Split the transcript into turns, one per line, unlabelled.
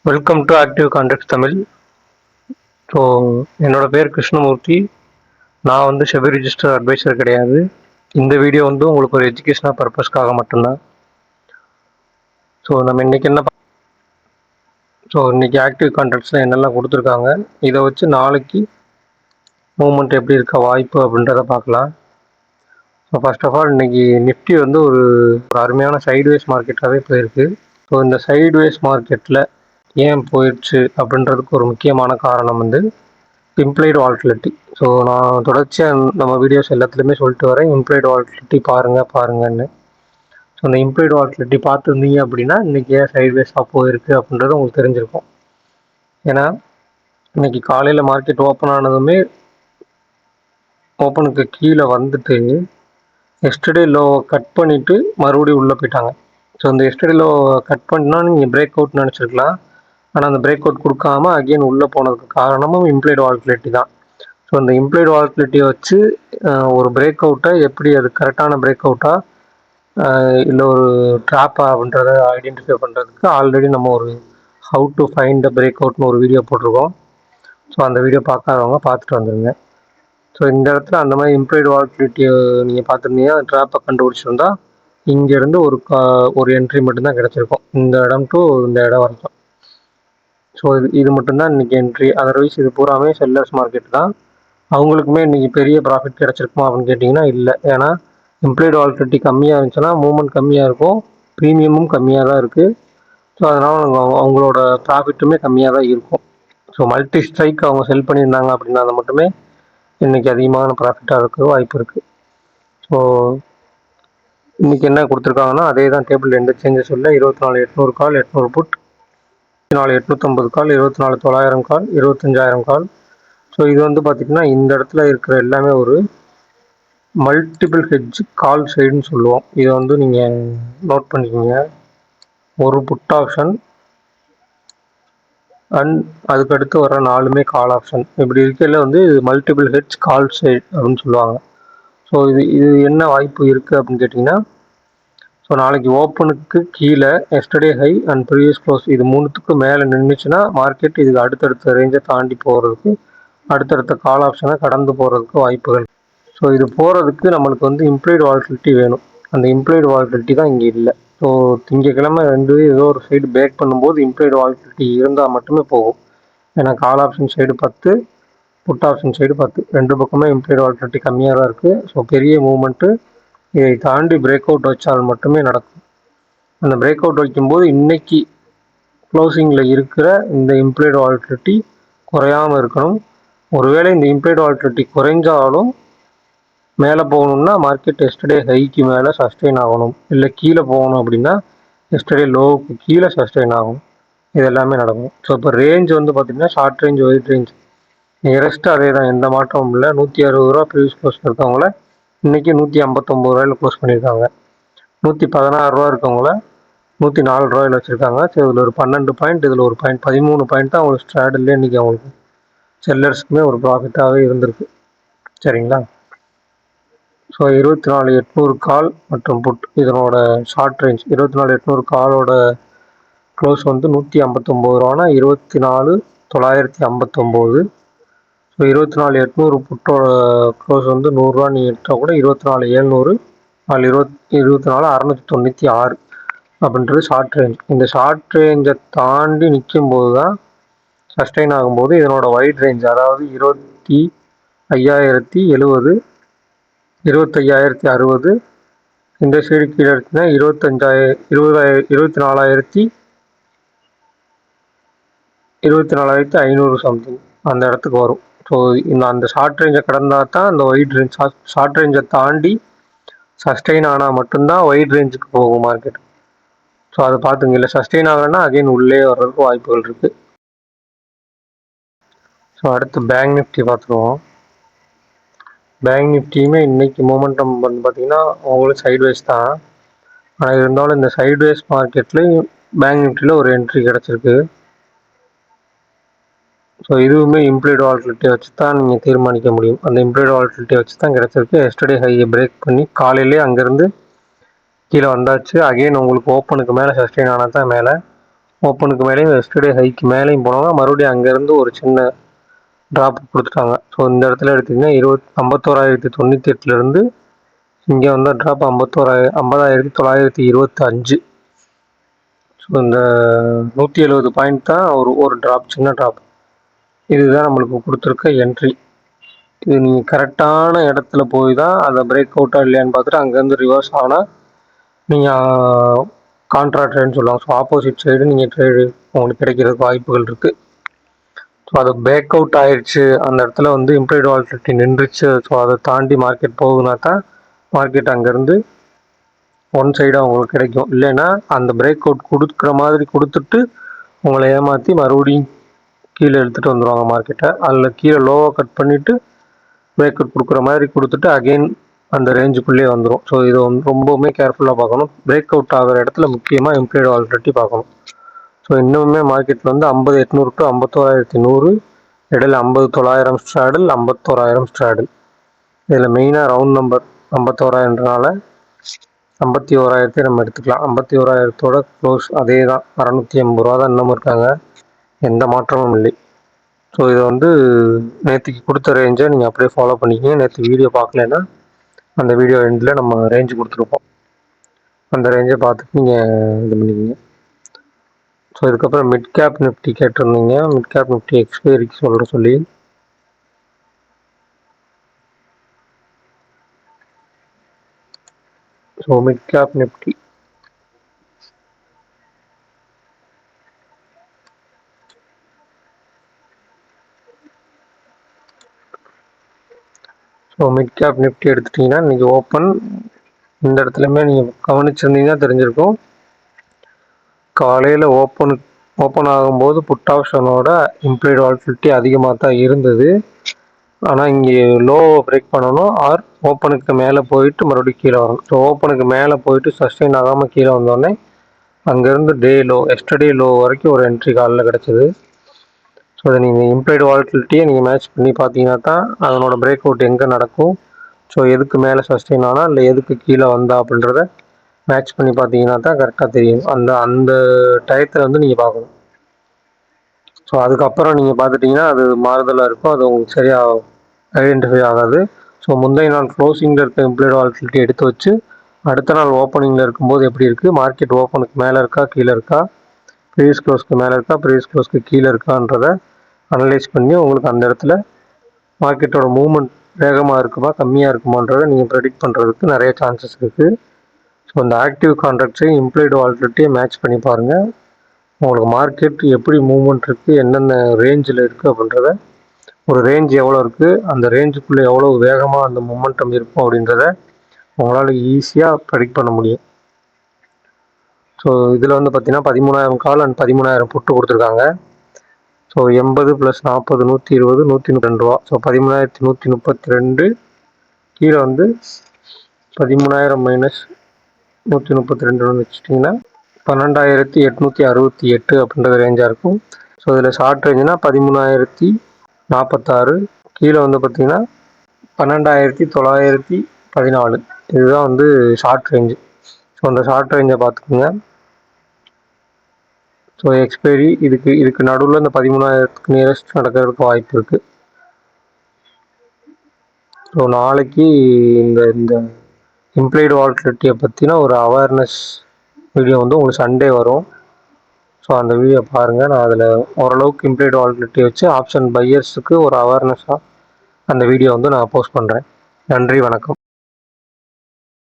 Welcome to active contact Tamil. So என்னோட பேர் கிருஷ்ணமூர்த்தி. நான் வந்து செபி ரிஜிஸ்டர் அட்வைசர் கிடையாது. இந்த வீடியோ வந்து உங்களுக்கு ஒரு எஜுகேஷனல் பர்பஸ்க்காக மட்டும்தான். ஸோ நம்ம இன்னைக்கு ஆக்டிவ் கான்ட்ராக்ட்ஸில் என்னெல்லாம் கொடுத்துருக்காங்க, இதை வச்சு நாளைக்கு மூவ்மெண்ட் எப்படி இருக்க வாய்ப்பு அப்படின்றத பார்க்கலாம். ஸோ ஃபர்ஸ்ட் ஆஃப் ஆல் இன்னைக்கு நிஃப்டி வந்து ஒரு அருமையான சைட்வேஸ் மார்க்கெட்டாகவே போயிருக்கு. ஸோ இந்த சைட்வேஸ் மார்க்கெட்டில் ஏன் போயிடுச்சு அப்படின்றதுக்கு ஒரு முக்கியமான காரணம் வந்து இம்ப்ளைடு வால்டிலிட்டி. ஸோ நான் தொடர்ச்சியாக நம்ம வீடியோஸ் எல்லாத்துலேயுமே சொல்லிட்டு வரேன், இம்ப்ளைடு வால்டிலிட்டி பாருங்கன்னு. ஸோ அந்த இம்ப்ளைடு வால்டிலிட்டி பார்த்துருந்தீங்க அப்படின்னா இன்றைக்கி ஏன் சைட்வேஸாக போயிருக்கு அப்படின்றது உங்களுக்கு தெரிஞ்சிருக்கும். ஏன்னா இன்றைக்கி காலையில் மார்க்கெட் ஓப்பன் ஆனதுமே ஓப்பனுக்கு கீழே வந்துட்டு எஸ்டர்டே லோவை கட் பண்ணிவிட்டு மறுபடியும் உள்ளே போயிட்டாங்க. ஸோ இந்த எஸ்டர்டே லோவை கட் பண்ணால் நீங்கள் பிரேக் அவுட் நினச்சிருக்கலாம். ஆனால் அந்த பிரேக் அவுட் கொடுக்காம அகெயின் உள்ளே போனதுக்கு காரணமும் இம்ப்ளைடு வால்டிலிட்டி தான். ஸோ இந்த இம்ப்ளைடு வால்டிலிட்டியை வச்சு ஒரு பிரேக் அவுட்டை எப்படி அது கரெக்டான பிரேக் அவுட்டா இல்லை ஒரு ட்ராப்பா அப்படின்றத ஐடென்டிஃபை பண்ணுறதுக்கு ஆல்ரெடி நம்ம ஒரு how to find the break அவுட்னு ஒரு வீடியோ போட்டிருக்கோம். ஸோ அந்த வீடியோ பார்க்காதவங்க பார்த்துட்டு வந்துடுங்க. ஸோ இந்த இடத்துல அந்த மாதிரி இம்ப்ளைடு வால்டிலிட்டியை நீங்கள் பார்த்துருந்தீங்கன்னா ட்ராப்பை கண்டுபிடிச்சிருந்தா இங்கேருந்து ஒரு என்ட்ரி மட்டும்தான் கிடச்சிருக்கும், இந்த இடம் டு இந்த இடம் வரைக்கும். ஸோ இது மட்டும்தான் இன்றைக்கி என்ட்ரி. அதர்வைஸ் இது பூராமே செல்லர்ஸ் மார்க்கெட் தான். அவங்களுக்குமே இன்றைக்கி பெரிய ப்ராஃபிட் கிடச்சிருக்குமா அப்படின்னு கேட்டிங்கன்னா இல்லை. ஏன்னா இம்ப்ளைடு வால்டிலிட்டி கம்மியாக இருந்துச்சுன்னா மூவ்மெண்ட் கம்மியாக இருக்கும், ப்ரீமியமும் கம்மியாக தான் இருக்குது. ஸோ அதனால் அவங்களோட ப்ராஃபிட்டுமே கம்மியாக தான் இருக்கும். ஸோ மல்டி ஸ்ட்ரைக் அவங்க செல் பண்ணியிருந்தாங்க அப்படின்னா அதை மட்டுமே இன்றைக்கி அதிகமான ப்ராஃபிட்டாக இருக்க வாய்ப்பு இருக்குது. ஸோ இன்றைக்கி என்ன கொடுத்துருக்காங்கன்னா அதே தான் டேபிள் எந்த சேஞ்சஸ் இல்லை. 24,800 கால், 800 புட், 24,850 கால், 24,900 கால், 25,000 கால். ஸோ இது வந்து பார்த்திங்கன்னா இந்த இடத்துல இருக்கிற எல்லாமே ஒரு மல்டிபிள் ஹெட்ஜ் கால் சைடுன்னு சொல்லுவோம். இதை வந்து நீங்கள் நோட் பண்ணிக்கோங்க. ஒரு புட் ஆப்ஷன் அண்ட் அதுக்கடுத்து வர 4மே கால் ஆப்ஷன். இப்படி இருக்கையில் வந்து இது மல்டிபிள் ஹெட்ஜ் கால் சைடு அப்படின்னு சொல்லுவாங்க. ஸோ இது என்ன வாய்ப்பு இருக்குது அப்படின்னு கேட்டிங்கன்னா, ஸோ நாளைக்கு ஓப்பனுக்கு கீழே yesterday high and previous close இது மூணுத்துக்கும் மேலே நின்றுச்சுன்னா மார்க்கெட் இதுக்கு அடுத்தடுத்த ரேஞ்சை தாண்டி போகிறதுக்கு, அடுத்தடுத்த கால் ஆப்ஷனை கடந்து போகிறதுக்கு வாய்ப்புகள். ஸோ இது போகிறதுக்கு நம்மளுக்கு வந்து இம்ப்ளைடு வால்டிலிட்டி வேணும். அந்த இம்ப்ளைடு வால்டிலிட்டி தான் இங்கே இல்லை. ஸோ திங்கக்கிழமை ஏதோ ஒரு சைடு பேக் பண்ணும்போது இம்ப்ளைடு வால்டிலிட்டி இருந்தால் மட்டுமே போகும். ஏன்னா call option side 10, put option side 10, ரெண்டு பக்கமே இம்ப்ளைடு வால்டிலிட்டி கம்மியாக தான் இருக்குது. ஸோ பெரிய மூவ்மெண்ட்டு இதை தாண்டி பிரேக் அவுட் வச்சால் மட்டுமே நடக்கும். அந்த பிரேக் அவுட் வைக்கும்போது இன்னைக்கு க்ளோசிங்கில் இருக்கிற இந்த இம்ப்ளைடு வால்டிலிட்டி குறையாமல் இருக்கணும். ஒருவேளை இந்த இம்ப்ளைடு வால்டிலிட்டி குறைஞ்சாலும் மேலே போகணும்னா மார்க்கெட் எஸ்டர்டே ஹைக்கு மேலே சஸ்டெயின் ஆகணும், இல்லை கீழே போகணும் அப்படின்னா எஸ்டர்டே லோவுக்கு கீழே சஸ்டெயின் ஆகணும். இது எல்லாமே நடக்கும். ஸோ இப்போ ரேஞ்ச் வந்து பார்த்திங்கன்னா short range, white range nearest அதே தான், எந்த மாற்றமும் இல்லை. 160 ரூபா ப்ரீவியஸ் க்ளோஸ் இருக்கவங்கள இன்றைக்கி 159 ரூபாயில் க்ளோஸ் பண்ணியிருக்காங்க. 116 ரூபா இருக்கவங்கள 104 ரூபாயில் வச்சுருக்காங்க. ஸோ இதில் ஒரு 12 பாயிண்ட், இதில் ஒரு பாயிண்ட், 13 பாயிண்ட் தான் அவங்களுக்கு ஸ்ட்ராடல்லே இன்றைக்கி அவங்களுக்கு செல்லர்ஸுக்குமே ஒரு ப்ராஃபிட்டாகவே இருந்திருக்கு. சரிங்களா? ஸோ 24,800 கால் மற்றும் புட் இதனோட ஷார்ட் ரேஞ்ச் 24,800 காலோட க்ளோஸ் வந்து 159 ரூபானா 24,959. ஸோ 24,800 புட்டோட க்ளோஸ் வந்து 100 ரூபா நீங்கள் எடுத்தால் கூட 24,700 நாலு 24,696 அப்படின்றது ஷார்ட் ரேஞ்ச். இந்த ஷார்ட் ரேஞ்சை தாண்டி நிற்கும் போது தான் சஸ்டெயின் ஆகும்போது இதனோட வைட் ரேஞ்ச், அதாவது 25,070, 25,060, இந்த சைடு கீழே இருக்குன்னா 24,500 சம்திங் அந்த இடத்துக்கு வரும். ஸோ அந்த ஷார்ட் ரேஞ்சை கடந்தால் தான் அந்த ஒயிட் ரேஞ்ச், ஷார்ட் ரேஞ்சை தாண்டி சஸ்டெயின் ஆனால் மட்டும்தான் ஒயிட் ரேஞ்சுக்கு போகும் மார்க்கெட். ஸோ அதை பார்த்துங்க. இல்லை சஸ்டெயின் ஆகலைன்னா அகைன் உள்ளே வர்றதுக்கு வாய்ப்புகள் இருக்குது. ஸோ அடுத்து பேங்க் நிஃப்டி பார்த்துருவோம். பேங்க் நிஃப்டியுமே இன்றைக்கி மொமெண்டம் வந்து பார்த்திங்கன்னா அவங்களும் சைட்வேஸ் தான். ஆனால் இருந்தாலும் இந்த சைட்வேஸ் மார்க்கெட்லேயும் பேங்க் நிஃப்டியில் ஒரு என்ட்ரி கிடச்சிருக்கு. ஸோ இதுவுமே இம்ப்ளைடு வால்டிலிட்டியை வச்சு தான் நீங்கள் தீர்மானிக்க முடியும். அந்த இம்ப்ளைடு வால்டிலிட்டியை வச்சு தான் கிடச்சிருக்கு. எஸ்டர்டே ஹையை பிரேக் பண்ணி காலையிலே அங்கேருந்து கீழே வந்தாச்சு. அகெயின் உங்களுக்கு ஓப்பனுக்கு மேலே சஸ்டெயின் ஆனால் தான் மேலே. ஓப்பனுக்கு மேலேயும் எஸ்டர்டே ஹைக்கு மேலேயும் போனாங்க, மறுபடியும் அங்கேருந்து ஒரு சின்ன ட்ராப் கொடுத்துட்டாங்க. ஸோ இந்த இடத்துல எடுத்திங்கன்னா 51,998 இங்கே வந்த ட்ராப் 50,925. ஸோ இந்த 170 பாயிண்ட் தான் ஒரு ட்ராப், சின்ன ட்ராப். இதுதான் நம்மளுக்கு கொடுத்துருக்க என்ட்ரி. இது நீங்கள் கரெக்டான இடத்துல போய் தான் அதை பிரேக் அவுட்டாக இல்லையான்னு பார்த்துட்டு அங்கேருந்து ரிவர்ஸ் ஆனால் நீங்கள் கான்ட்ரா ட்ரேட்னு சொல்லுவாங்க. ஸோ ஆப்போசிட் சைடு நீங்கள் ட்ரேடு உங்களுக்கு கிடைக்கிறதுக்கு வாய்ப்புகள் இருக்குது. ஸோ அது பிரேக் அவுட் ஆயிடுச்சு, அந்த இடத்துல வந்து இம்ப்ளைடு வாலட்டிலிட்டி நின்றுச்சு. ஸோ அதை தாண்டி மார்க்கெட் போகுதுன்னா தான் மார்க்கெட் அங்கேருந்து ஒன் சைடாக உங்களுக்கு கிடைக்கும். இல்லைன்னா அந்த பிரேக் அவுட் கொடுக்குற மாதிரி கொடுத்துட்டு உங்களை ஏமாற்றி மறுபடியும் கீழே எடுத்துகிட்டு வந்துடுவாங்க மார்க்கெட்டை. அதில் கீழே லோவாக கட் பண்ணிவிட்டு பிரேக் அவுட் கொடுக்குற மாதிரி கொடுத்துட்டு அகெயின் அந்த ரேஞ்சுக்குள்ளேயே வந்துடும். ஸோ இதை வந்து ரொம்பவுமே கேர்ஃபுல்லாக பார்க்கணும். பிரேக் அவுட் ஆகிற இடத்துல முக்கியமாக இம்ப்ளைடு வாலட்டிலிட்டி பார்க்கணும். ஸோ இன்னுமே மார்க்கெட்டில் வந்து 50,800 to 51,100, இடையில 50,900 ஸ்ட்ராடல், 51,000 ஸ்ட்ராடல். இதில் மெயினாக ரவுண்ட் நம்பர் 51,000ன்றனால 51,000 நம்ம எடுத்துக்கலாம். 51,000 க்ளோஸ் அதே தான், 680 ரூபா தான் இன்னமும் இருக்காங்க, எந்த மாற்றமும் இல்லை. ஸோ இதை வந்து நேற்றுக்கு கொடுத்த ரேஞ்சை நீங்கள் அப்படியே ஃபாலோ பண்ணிக்கிங்க. நேற்று வீடியோ பார்க்கலன்னா அந்த வீடியோ எண்டில் நம்ம ரேஞ்சு கொடுத்துருப்போம், அந்த ரேஞ்சை பார்த்துட்டு நீங்கள் இது பண்ணிக்கிங்க. ஸோ இதுக்கப்புறம் மிட் கேப் நிஃப்டி கேட்டிருந்தீங்க. மிட் கேப் நிஃப்டி எக்ஸ்பைரிக்கு சொல்லி so mid cap Nifty mid cap Nifty எடுத்துட்டிங்கன்னா இன்றைக்கி ஓப்பன் இந்த இடத்துலையுமே நீங்கள் கவனிச்சிருந்தீங்கன்னா தெரிஞ்சிருக்கும். காலையில் ஓப்பன் ஆகும்போது புட் ஆப்ஷனோட இம்ப்ளைடு வாலட்டிலிட்டி அதிகமாக தான் இருந்தது. ஆனால் இங்கே லோவை பிரேக் பண்ணணும் ஆர் ஓப்பனுக்கு மேலே போயிட்டு மறுபடியும் கீழே வரணும். ஸோ ஓப்பனுக்கு மேலே போயிட்டு சஸ்டெயின் ஆகாமல் கீழே வந்தோடனே அங்கேருந்து டே லோ, எஸ்டர்டே லோ வரைக்கும் ஒரு என்ட்ரி காலில் கிடச்சிது. ஸோ அதை நீங்கள் இம்ப்ளைடு வாலட்டிலிட்டியை நீங்கள் மேட்ச் பண்ணி பார்த்தீங்கன்னா தான் அதனோட பிரேக் அவுட் எங்கே நடக்கும், ஸோ எதுக்கு மேலே சஸ்டெயின் ஆனால் இல்லை எதுக்கு கீழே வந்தா அப்படின்றத மேட்ச் பண்ணி பார்த்தீங்கன்னா தான் கரெக்டாக தெரியும். அந்த டயத்தில் வந்து நீங்கள் பார்க்கணும். ஸோ அதுக்கப்புறம் நீங்கள் பார்த்துட்டிங்கன்னா அது மாறுதலாக இருக்கும், அது உங்களுக்கு சரியாக ஐடென்டிஃபை ஆகாது. ஸோ முந்தைய நாள் க்ளோசிங்கில் இருக்க இம்ப்ளைடு வாலட்டிலிட்டி எடுத்து வச்சு அடுத்த நாள் ஓப்பனிங்கில் இருக்கும்போது எப்படி இருக்குது, மார்க்கெட் ஓப்பனுக்கு மேலே இருக்கா கீழே இருக்கா, ப்ரீவியஸ் க்ளோஸ்க்கு மேலே இருக்கா ப்ரீவியஸ் க்ளோஸ்க்கு கீழே இருக்கான்றதை அனலைஸ் பண்ணி உங்களுக்கு அந்த இடத்துல மார்க்கெட்டோட மூவ்மெண்ட் வேகமாக இருக்குமா கம்மியாக இருக்குமான்றதை நீங்கள் ப்ரெடிக்ட் பண்ணுறதுக்கு நிறைய சான்சஸ் இருக்குது. ஸோ இந்த ஆக்டிவ் கான்ட்ராக்ட்ஸையும் இம்ப்ளைடு வாலட்டிலிட்டியை மேட்ச் பண்ணி பாருங்கள். உங்களுக்கு மார்க்கெட் எப்படி மூவ்மெண்ட் இருக்குது, என்னென்ன ரேஞ்சில் இருக்குது அப்படின்றத, ஒரு ரேஞ்ச் எவ்வளோ இருக்குது, அந்த ரேஞ்சுக்குள்ளே எவ்வளோ வேகமாக அந்த மொமெண்டம் இருக்கும் அப்படின்றத உங்களால் ஈஸியாக ப்ரெடிக்ட் பண்ண முடியும். ஸோ இதில் வந்து பார்த்திங்கன்னா 13,000 கால் அண்ட் 13,000 புட்டு கொடுத்துருக்காங்க. ஸோ 80 + 40 120 132 ரூபா. ஸோ 13,132 கீழே வந்து 13,000 - 132 வச்சுட்டிங்கன்னா 12,868 அப்படின்ற ரேஞ்சாக இருக்கும். ஸோ இதில் ஷார்ட் ரேஞ்சுனா 13,046, கீழே வந்து பார்த்திங்கன்னா 12,914. இதுதான் வந்து ஷார்ட் ரேஞ்சு. ஸோ அந்த ஷார்ட் ரேஞ்சை பார்த்துக்குங்க. ஸோ எக்ஸ்பைரி இதுக்கு நடுவில் இந்த 13,000க்கு நியரஸ்ட் நடக்கிறதுக்கு வாய்ப்பு இருக்குது. ஸோ நாளைக்கு இந்த இம்ப்ளைடு வாலட்டிலிட்டியை பற்றின ஒரு அவேர்னஸ் வீடியோ வந்து உங்களுக்கு சண்டே வரும். ஸோ அந்த வீடியோ பாருங்கள். நான் அதில் ஓரளவுக்கு இம்ப்ளைடு வாலட்டிலிட்டி வச்சு ஆப்ஷன் பையர்ஸுக்கு ஒரு அவேர்னஸாக அந்த வீடியோ வந்து நான் போஸ்ட் பண்ணுறேன். நன்றி, வணக்கம்.